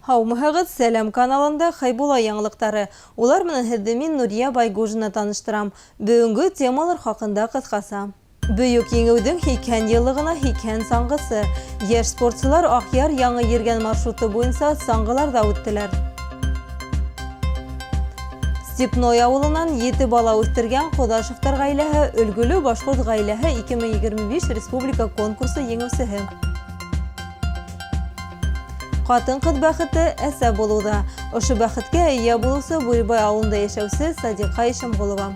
Һаумыһығыҙ, Сәләм каналында Хәйбулла яңылыҡтары. Улар менән һеҙҙе мин Нурия Байгужина таныштырам. Бөгөнгө темалар хаҡында ҡыҫҡаса. Бөйөк еңеүҙең 80 йыллығына 80 саңғысы. Йәш спортсылар Аҡъяр яңы ергән маршруты буйынса саңғыларҙа үттеләр. Степной ауылынан 7 бала үҫтергән Ҡоҙашевтар ғаиләһе өлгөлө башҡорт ғаиләһе 2025 республика конкурсы еңеүсеһе. Ҡатын-ҡыҙ бәхете әсә булыуҙа. Ошо бәхеткә эйә булыусы Буйбай ауылында йәшәүсе Садиҡа Ишемғолова.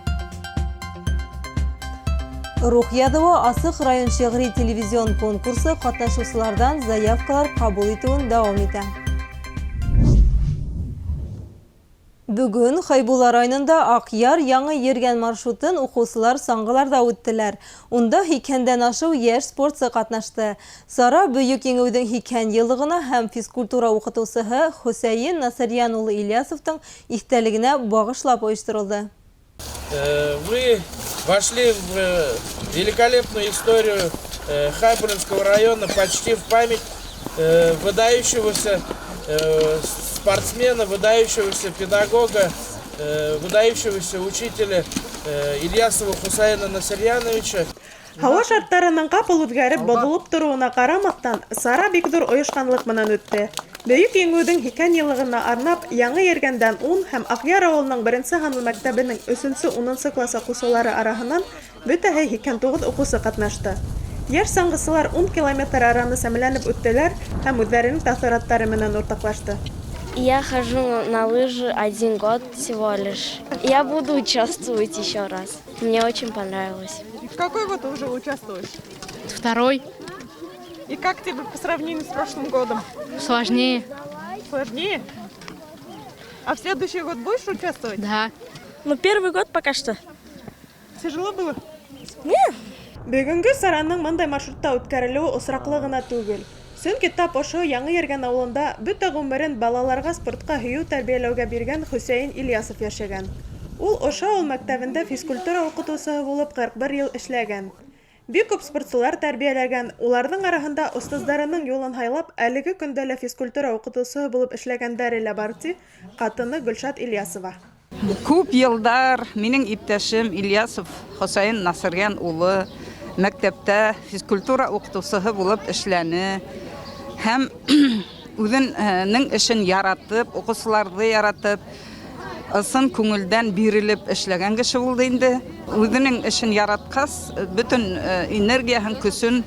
Рух яҙыуы асыҡ район шиғри телевизион конкурсы ҡатнашыусыларҙан заявкалар ҡабул итеүен дауам итә. Бөгөн Хәйбулла районында Аҡъяр яңы ергән маршрутын уҡыусылар саңғыларҙа үттеләр. Унда 80-дән ашыу йәш спортсы ҡатнашты. Сара бөйөк еңеүҙең 80 йыллығына һәм физкультура уҡытыусыһы Хөсәйен Насырьян улы Ильясовтың иҫтәлегенә бағышлап ойошторолдо. Вы вошли в великолепную историю Хайбулинского района почти в память выдающегося спортсмена, выдающегося педагога, выдающегося учителя Ильясова Хусайна Насырьяновича. Һауа шарттарының ҡапыл үҙгәреп, боҙолоп тороуына ҡарамаҫтан, Сара бик ҙур ойошҡанлыҡ менән үтте. Бөйөк еңеүҙең 80 йыллығына арнап, Яңы Ергәндән 10 һәм Аҡъяр ауылының 1-нсе һанлы мәктәбенең 3-10 класс уҡыусылары араһынан бөтәһе 89 уҡыусы ҡатнашты. Йәш саңғысылар 10 километр араны сәмләнеп үттеләр һәм үҙҙәренең таҫыраттары менән уртаҡлашты. Я хожу на лыжи 1 год всего лишь. Я буду участвовать еще раз. Мне очень понравилось. В какой год ты уже участвуешь? 2-й. И как тебе по сравнению с прошлым годом? Сложнее. Сложнее? А в следующий год будешь участвовать? Да. Ну, 1-й год пока что. Тяжело было? Нет. Бөгөнгө сараның мындай маршрутта үткәрелеүе осраҡлы гына түгел. Сөнки тап ошо Яңы Ергән ауылында бөтә ғүмерен балаларға спортҡа һөйөү тәрбиәләүгә биргән Хөсәйен Ильясов йәшәгән. Ул ошо ауыл мәктәбендә физкультура уҡытыусыһы булып 41 йыл эшләгән. Бик күп спортсылар тәрбиәләгән, уларҙың араһында остаздарының юлын һайлап, әлеге көндә лә физкультура уҡытыусыһы булып эшләгәндәре лә бар ти, ҡатыны Гөлшат Ильясова. Күп йылдар минең иптәшем Ильясов Хөсәйен Насырьян улы мәктәптә физкультура уҡытыусыһы булып эшләне. Һәм үҙенең эшен яратып, уҡыусыларҙы яратып, ысын күңелдән бирелеп эшләгән кеше булды инде. Үҙенең эшен яратҡас, бөтөн энергияһын, көсөн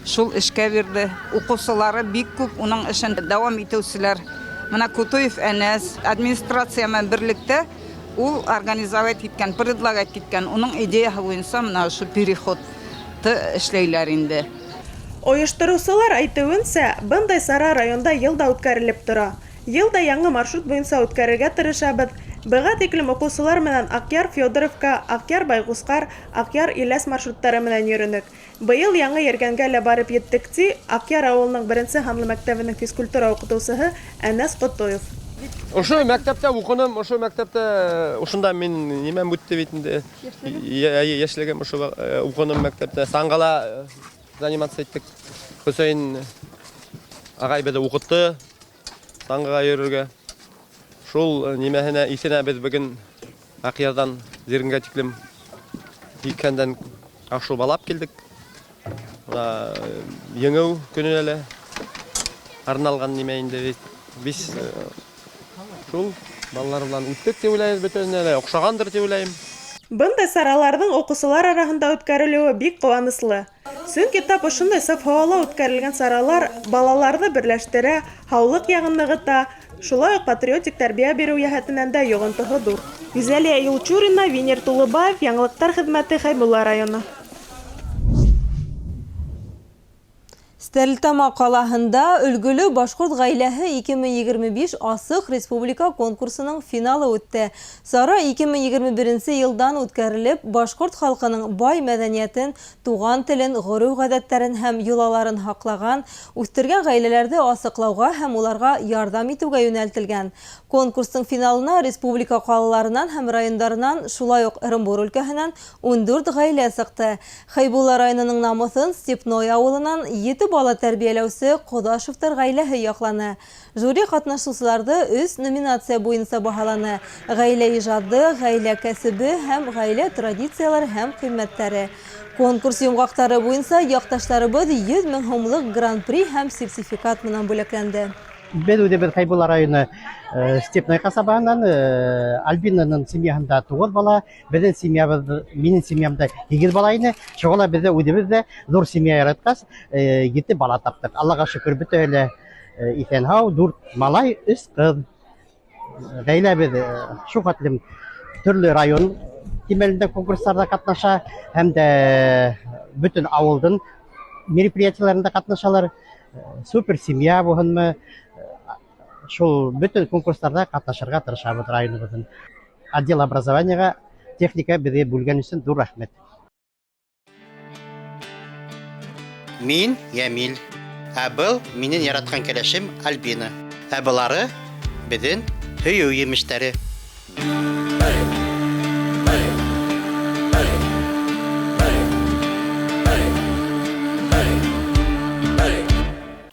шул эшкә бирҙе. Уҡыусылары бик күп, уның эшен дауам итеүселәр. Мына Кутуев Әнәс администрация менән берлектә ул организовать иткән, предлагать иткән, уның идеяһы буйынса мына ошо переходты эшләйләр инде. Ойоштороусылар әйтеүенсә, бындай сара районда йылда үткәрелеп тора. Йылда яңы маршрут буйынса үткәрергә тырышабыҙ. Быға тиклем уҡыусылар менән Аҡъяр Федоровка, Аҡъяр Байғусҡар, Аҡъяр Иләс маршруттары менән йөрөнөк. Быйыл Яңы Ергәнгә лә барып еттек ти, Аҡъяр ауылының 1-нсе һанлы мәктәбенең физкультура уҡытыусыһы Әнәс Ҡотоев. Ошо мәктәптә уҡыным, ошо мәктәптә ошонда мин нимәм үтте бит инде. Йәшлегем ошо уҡыным мәктәптә. Саңғала заниматься иттек. Хөсәйен ағай беҙҙе уҡытты саңғыға йөрөргә. Шул нимәһенә исенә беҙ бөгөн Аҡъярҙан Зиргәнгә тиклем 80-дән ашыу балап килдек. Еңеү көнөнә лә арналған нимә инде бит. Шул балалар белән үттек дип уйлайбыҙ, бөтөнләй лә оҡшағандыр дип уйлайым. Бындай сараларҙың уҡыусылар араһында үткәрелеүе бик ҡыуаныслы. Сөнки тап ошондай саф һауала үткәрелгән саралар балаларҙы берләштерә, һаулыҡ яғын нығыта, шулай уҡ патриотик тәрбиә биреү йәһәтенән дә йоғонтоһо ҙур. Гүзәлиә Юлчурина, Венер Тулыбаев, Яңылыҡтар хеҙмәте, Хәйбулла районы. Стәрлетама ҡалаһында өлгөлө башҡорт ғаиләһе 2025 асыҡ республика конкурсының финалы үтте. Сара 2021 йылдан үткәрелеп, башҡорт халҡының бай мәҙәниәтен, туған телен, ғөрөф-ғәҙәттәрен һәм йолаларын һаҡлаған, үҫтергән ғаиләләрҙе асыҡлауға һәм уларға ярҙам итеүгә йүнәлтелгән. Конкурстың финалына республика ҡалаларынан һәм райондарынан, шулай уҡ Ырымбур өлкәһенән 14 ғаилә сыҡты. Хәйбулла районының намыҫын Степной ауылынан 7 бала тәрбияләүсе Кодашевтар гаиләһе якланы. Жюри катнашучыларда 3 номинация буенча баһаланы: гаилә иҗаты, гаилә кәсебе һәм гаилә традицияләре һәм кыйммәтләре. Конкурс йомгактары буенча якташларыбыз 100 мең һумлык гран-при һәм сертификат менән бүләкләнде. Biz Udebir Хайбулла районы Степной касабаһынан Альбинаның семьяһында 9 бала, безнең семьябыз, минең семьямда 2 бала иде. Шуңа бездә Удебездә зур семья яраткас 7 бала таптык. Аллага шөкер, бөтәле исән-һау, 4 малай, 3 кыз. Гаиләбез шугатлым төрле район кимәлендә конкурсларда катнаша һәм дә бөтен авылдың мероприятиеләрендә катнашалар. Супер семья булганмы? Шул бөтен конкурсларда катнашырга тырышабыз районыбызның. Отдел образованиега техника бирә бүлгән өчен зур рәхмәт. Мин Ямил. Ә был минең яраткан кәләшем Альбина. Ә булары безнең һөю емештәре.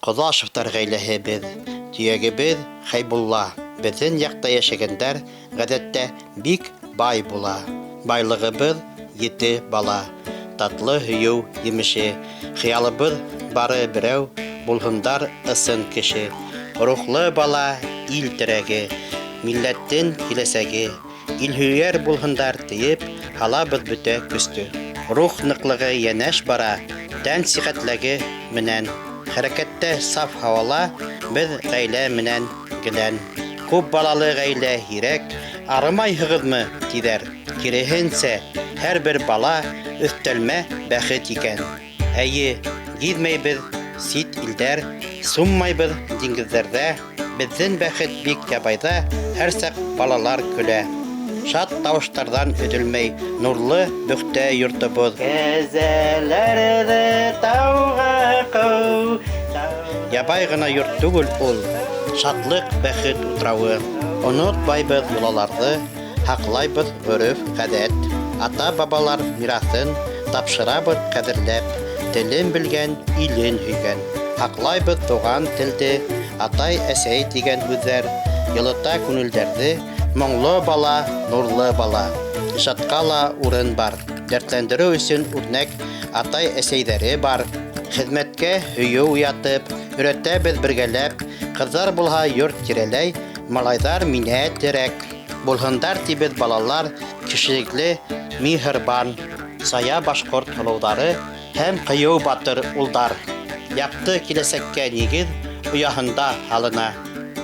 Кодашевтар гаиләһе без. Төягебез Хайбулла. Безнең якта яшәгәннәр гадәттә бик бай була. Байлыгыбыз 7 бала. Татлы һөю емеше. Хыялыбыз бары берәү булһындар ысын кеше. Рухлы бала ил терәге. Милләттен киләсәге. Илһөяр булһындар тиеп, халабыз бөтә көстө. Рух ныклыгы янәш бара. Тән сихәтлеге менән. Хәрәкәттә саф һавала без гаилә менән гелән. Күп балалы гаилә һирәк, арымайһыгызмы тидәр. Киреһенсә, һәрбер бала өстәлмә бәхет икән. Әйе, гизмәйбез сит илдәр, суммайбыз диңгезләрдә. Безнең бәхет бик ябайда, һәр сак балалар көлә. Шат тавыштардан өтелмәй, нурлы бөхтә йортыбыз. Кәзәләрде тауга кау. Ябай гына йорт түгел ул, шатлык бәхет утрауы. Онытмайбыз йолаларны, хаклайбыз өрөф гадәт. Ата-бабалар мирасын тапшырабыз кадерләп, телен белгән, илен һөйгән. Хаклайбыз туган телде, атай-әсәй дигән һүзләр, йылыта күңелләрне. Моңлы бала, нурлы бала. Ишатка ла урын бар. Дәртләндерү өчен үрнәк атай-әсәйдәре бар. Хезмәткә һөю уятып, өйрәтәбез бергәләп. Кызлар булһа йорт тирәләй, малайдар минә терәк. Булһындар тибез балалар, кешелекле, миһербан. Сая башкорт һылыудары һәм кыю батыр улдар. Якты киләсәккә нигез уяһында халына.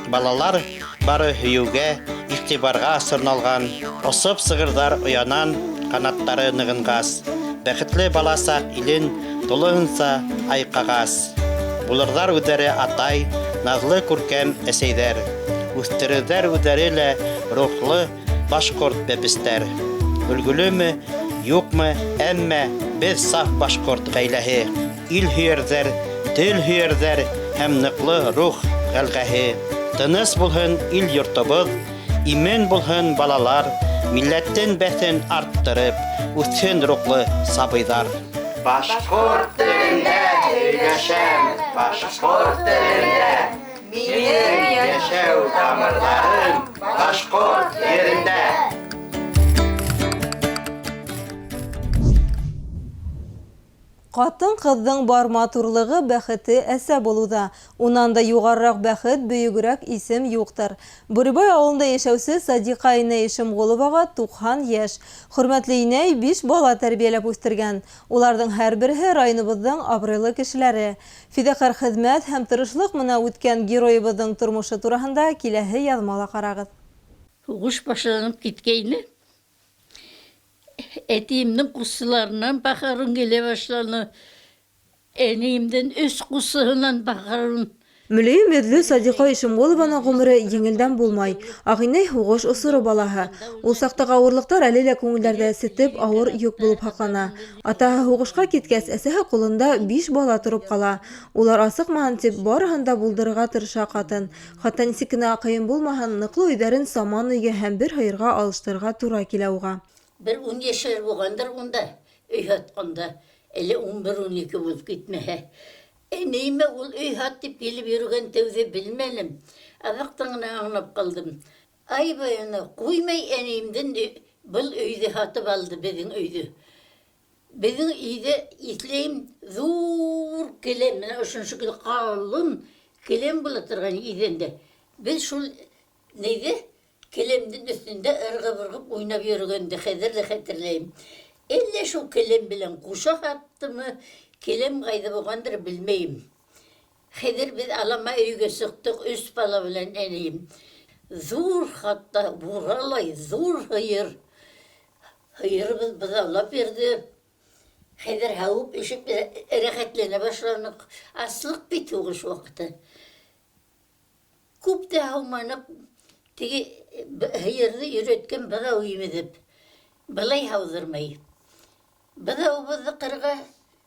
Балалар бары һөюгә, игътибарга сырналган, осып сыгырдар уянан, канаттары ныгынгас. Бәхетле баласак илен тулыһынса айкагас. Булырдар үдәре атай, назлы күркәм әсәйдәр. Үстерердәр үдәрелә рухлы башкорт бәбестәр. Өлгүлеме, юкмы, әммә без саф башкорт гаиләһе. Ил һөярдәр, тел һөярдәр һәм ныклы рух галгәһе. Тыныс булһын ил йортыбыз, имен булһын балалар, милләттен бәсен арттырып, үсһен рухлы сабыйдар. Башкорт телендә һөйләшәм, башкорт телендә минең яшәү тамырларым, башкорт ерендә. Катын-кыздың бар матурлыгы бәхете әсә булуда. Унан да югарырак бәхет, бөйегрәк исем юктыр. Бүребай авылында яшәүче Садиқа инәй Ишемголовага 90 яшь. Хөрмәтле инәй 5 бала тәрбияләп үстергән. Уларның һәрберсе районыбызның абруйлы кешеләре. Фидакар хезмәт һәм тырышлык менә үткән героебызның тормышы турында киләһе язмала карагыз. Хугыш башланып киткәйне. Әтиемнең кусыларынан бахарун келе башланы. Әниемдән үз кусыһынан бахарун. Мөләйем йөзле Садиқа Ишемголованың гомере еңелдән булмай. Агыйнәй хугыш осыры балаһы. Ул сактагы авырлыктар әле лә күңелләрдә сетеп авыр юк булып хаклана. Атаһы хугышка киткәс, әсәһе кулында 5 бала торып кала. Улар асыкмаган дип барыһын да булдырырга тырыша катын. Хәтта ничек кенә кыен булмаһын, ныклы өйдәрен саман өйгә һәм бер һыйырга алыштырырга тура килә уга. Бер 10 яшьләр булгандыр унда, өй атканда. Әле 11-12 булып китмәһә. Eneyime ol öy hat dip gelip yürügen tevde bilmelim. Azaqtan аңлап kaldım. Ay bayana koymay eneyimden bıl öyde hatıp aldı bedin öyde. Bedin iyide itleyim zor kelem. Mena uşun şükür kalın kelem bulatırgan iyidende. Biz şul neydi? Kelemdin üstünde ırgı vırgıp oynap yürügende xetirleyim. Elle şu kelem bilen kuşak attı mı? Kelem kaydı boğandır bilmeyim. Xedir biz alama öйгө sıktık üst bala bilen eneyim. Zor hatta buralay zor hıyır. Hıyır biz bızavlap verdi. Xedir havup işip ereketlene başlanık. Aslık bitiyor şu vakti. Kupte havmanıp tegi hıyırdı üretken bızav yemedip. Balay havzırmayı. Bızav bızı kırga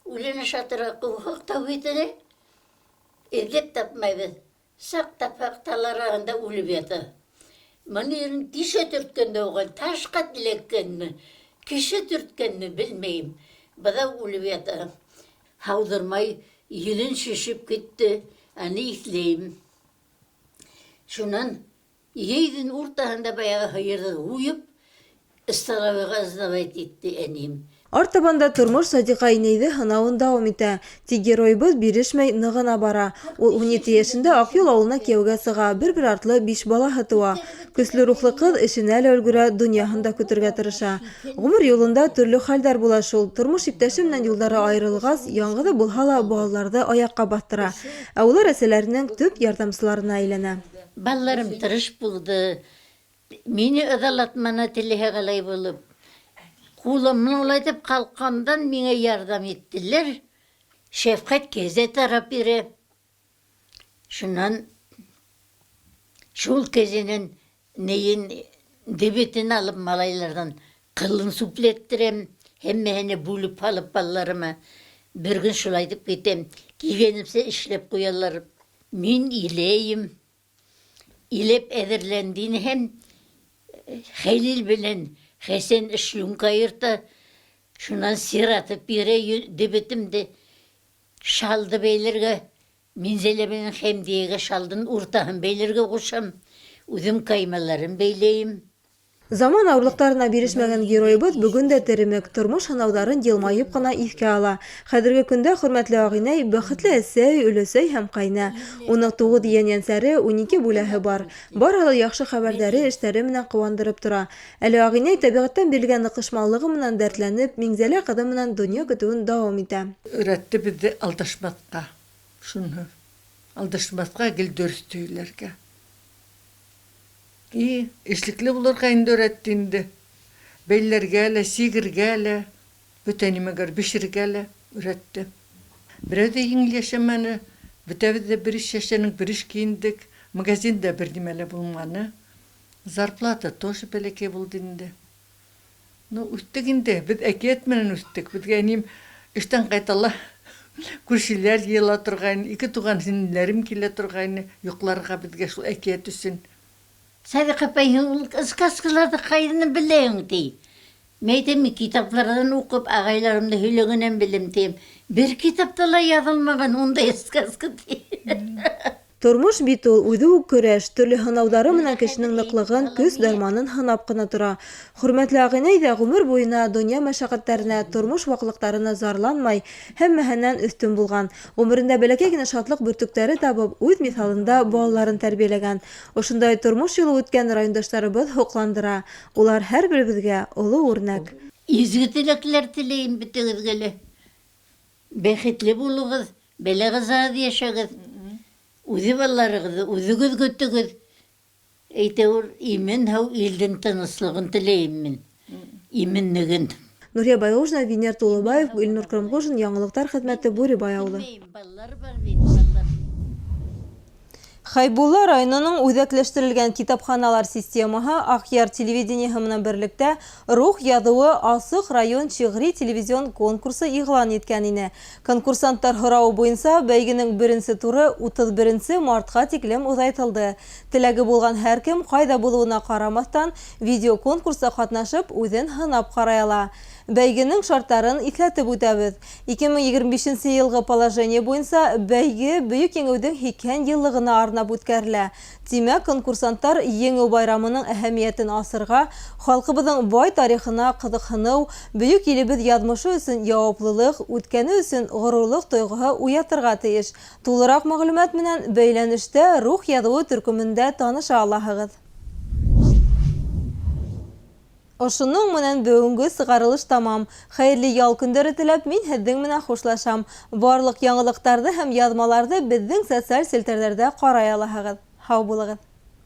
ulene şatıra kuvak tavitini. Edep tapmaydı. Sak tapak talarağında ulub yatı. Manirin kişi türtkende oğan taşka dilekkenini, kişi türtkenini bilmeyim. Bızav ulub yatı. Havzırmay yılın şişip gitti. Ani itleyim. Şundan yeydin ortağında bayağı hayırda uyup, ıstalavıға ızdavayt etti eneyim. Артабанда тормыш Садиқа инейді хынауын дауам итә. Тик геройбыз бирешмәй ныгына бара. Ул 17 яшендә Акъюл авылына кияүгә сыга, бер артлы 5 балаһы туа. Көсле рухлы кыз эшенә лә өлгерә, дөньяһын да көтәргә тырыша. Гомер юлында төрле хәлдәр була шул. Тормыш иптәше менән юлдары айрылгас, яңгыда булһа ла балаларны аякка бастыра. Ә улар әсәләренең төп ярдәмчыларына әйләнә. Балларым тырыш булды. Мені ыдаlatmana телеһе галай булып. Kulumdan olaydıp kalkandan mine yardım ettiler. Şefkat keze taraf biri. Şundan şul kezenin neyin debetini alıp malaylardan kılın suplettirem. Hem mehene bulup alıp ballarıma. Bir gün şulaydıp gitem. Givenimse işlep koyarlar. Min ileyim. İlep edirlendiğini hem Halil bilen Hesen işlüm kayırta, şundan siratıp bire debetimde şaldı beylerge, minzelemenin hemdiyege şaldın urtahın beylerge koşam, uzun kaymaların beyleyim. Zaman ауырлыктарына бирешмәгән геройыбыз бүген дә теремек, тормыш һынауҙарын йылмайып кына иҫкә ала. Хәҙерге көндә хөрмәтле агыйнәй бәхетле әсәй, өләсәй һәм ҡайны. Уның 9 ейән-ейәнсәре, 12 бүләһе бар. Барыһы ла яҡшы хәбәрҙәре, эштәре менән ҡыуандырып тора. Әле агыйнәй тәбиғәттән бирелгән ныҡышмаллығы менән дәртләнеп, Миңзәлә ҡыҙы менән донъя көтөүен дауам итә. Өйрәтте беҙҙе алдашмаҫҡа. Шуны алдашмаҫҡа, гел дөрөҫ һөйләргә. Эшлекле булырға инде өйрәтте инде. Бәйләргә лә, сигергә лә, бөтә нимәгәр бешергә лә өйрәтте. Берәү ҙә еңел йәшәмәне. Бөтәбеҙ ҙә бер иш йәшәнек, бер иш кейендек. Магазинда бер нимә лә булманы. Зарплата тоже бәләкәй булды инде. Үҫтек инде. Беҙ әкиәт менән үҫтек. Беҙгә ним эштән ҡайтала. Күршеләр йыйыла торғайны, 2 туған һеңлеләрем килә торғайны, йоҡларға беҙгә шул әкиәт өсөн. Садиқа апайың ул сказкаларҙы ҡайҙаны беләйең ти. Мәйтем китапларҙан уҡып, ағайларымды һөйләгәнен белем тием. Бер китапта ла яҙылмаған ундай сказка ти. Тормыш бит ул, үҙе үк көрәш, төрлө һынауҙары менән кешенең ныҡлығын, көс-дарманын һынап ҡына тора. Хөрмәтле агыйнәй ҙә ғүмер буйына донъя мәшәҡәттәренә, тормош ваҡлыҡтарына зарланмай, һәммәһенән өҫтөн булған. Ғүмерендә бәләкәй генә шатлыҡ бөртөктәре табып, үҙ миҫалында балаларын тәрбиәләгән. Ошондай тормош юлы үткән райондаштарыбыҙ һоҡландыра. Улар һәр беребеҙгә оло үрнәк. Изге теләкләр теләйем бөтәгеҙгә лә. Бәхетле булығыҙ, бәләғазаҙ йәшәгеҙ. Үҙе балаларығыҙҙы үҙегеҙ көтөгөҙ. Әйтәүер, имен һау илдең тыныслығын теләйем мин. Именнеген. Нурия Байғужина, Венер Тулыбаев, Илнур Кырымғужин, Яңылыҡтар хеҙмәте, Бүребай ауылы. Балалар бар бит, балалар. Хәйбулла районының үҙәкләштерелгән китапханалар системаһы Аҡъяр телевидениеһы менән берлектә рух яҙыуы асыҡ район шиғри телевизион конкурсы иғлан иткән ине. Конкурсанттар һорауы буйынса бәйгенең 1-нсе туры 31 мартҡа тиклем уҙайтылды. Теләге булған һәр кем ҡайҙа булыуына ҡарамаҫтан видеоконкурста ҡатнашып үҙен һынап ҡарай ала. Бәйгенең шарттарын иҫләтеп үтәбез. 2025 елгы положение буенча бәйге Бөек Еңеүдең 80 еллыгына арнап үткәрелә. Тимәк, конкурсанттар Еңеү байрамының әһәмиятен асырга, халкыбызның бай тарихына кызыксыну, бөек илебез язмышы өчен яуаплылык, үткәне өчен горурлык тойгыһы уятырга тиеш. Тулырак мәгълүмат менән бәйләнештә рух язуы төркемендә таныша алаһыгыз. Ошының менән бүгенге сыгарылыш тамам. Хәерле ял көндәре теләп, мин һеҙҙең менән хушлашам. Барлык яңылыҡтарҙы һәм яҙмаларҙы беҙҙең социаль селтәрҙәрҙә ҡарай алаһығыҙ. Һау булығыҙ.